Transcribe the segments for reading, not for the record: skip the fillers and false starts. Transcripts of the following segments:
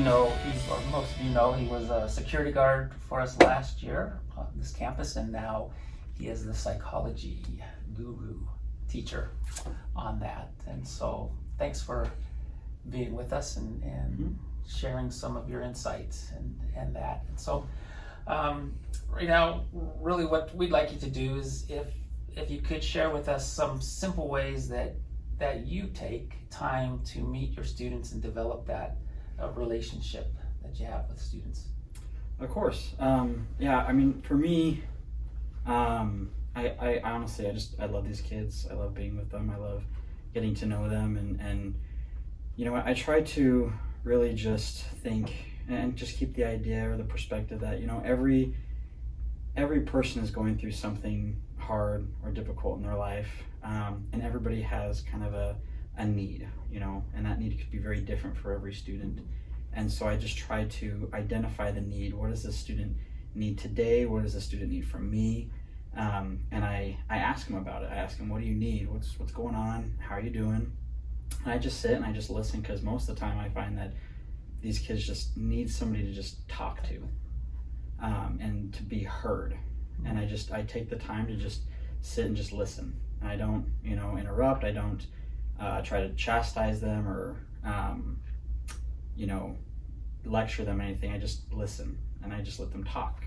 know, or most of you know, he was a security guard for us last year on this campus, and now he is the psychology guru teacher on that. And so thanks for being with us and sharing some of your insights and that. And so right now, really what we'd like you to do is if you could share with us some simple ways that you take time to meet your students and develop that relationship that you have with students. Of course. Yeah, I mean, for me, I honestly, I love these kids. I love being with them. I love getting to know them. And you know, I try to really just think and just keep the idea or the perspective that, you know, every person is going through something hard or difficult in their life. And everybody has kind of a need, you know, and that need could be very different for every student. And so I just try to identify the need. What does this student need today? What does the student need from me? And I ask them about it. I ask them, what do you need? What's going on? How are you doing? And I just sit and I just listen, because most of the time I find that these kids just need somebody to just talk to, and to be heard. And I take the time to just sit and just listen. I don't, you know, interrupt. I don't try to chastise them or, you know, lecture them or anything. I just listen and I just let them talk.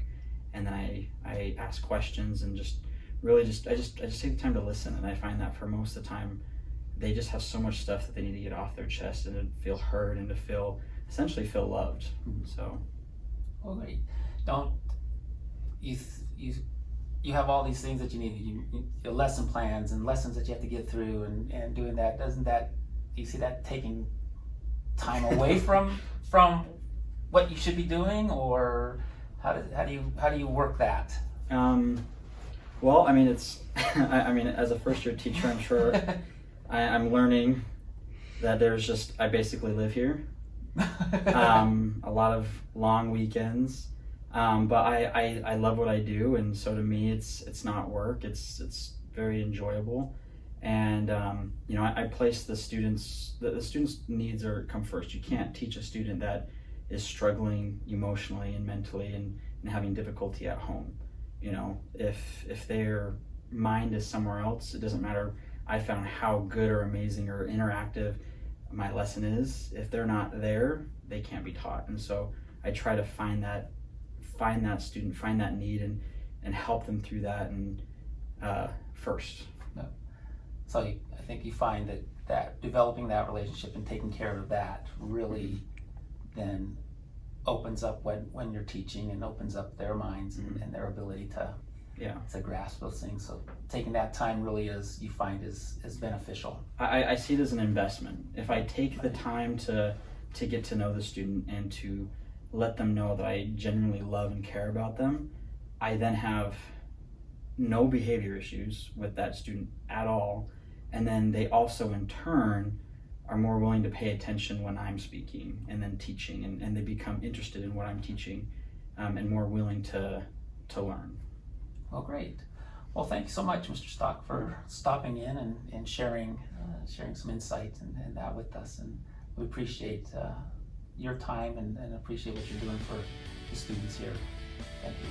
And then I ask questions and just really I just take the time to listen. And I find that for most of the time, they just have so much stuff that they need to get off their chest and to feel heard and to essentially feel loved. So. Well, great. Don't you have all these things that you need, your lesson plans and lessons that you have to get through, and doing that, do you see that taking time away from what you should be doing, or how do you work that? Well, I mean, it's I mean, as a first year teacher, I'm sure I'm learning that I basically live here. A lot of long weekends. But I love what I do, and so to me it's not work, it's very enjoyable. And you know, I place the students' needs come first. You can't teach a student that is struggling emotionally and mentally and having difficulty at home. You know, if their mind is somewhere else, it doesn't matter. I found how good or amazing or interactive my lesson is. If they're not there, they can't be taught. And so I try to find that student, find that need, and help them through that and first. So I think you find that developing that relationship and taking care of that really then opens up when you're teaching, and opens up their minds and their ability to grasp those things. So taking that time really you find is beneficial. I see it as an investment. If I take the time to get to know the student and to let them know that I genuinely love and care about them, I then have no behavior issues with that student at all. And then they also in turn are more willing to pay attention when I'm speaking and then teaching, and they become interested in what I'm teaching, and more willing to learn. Well, great. Well, thank you so much, Mr. Stock, for stopping in and sharing some insight and that with us. And we appreciate your time and appreciate what you're doing for the students here. Thank you.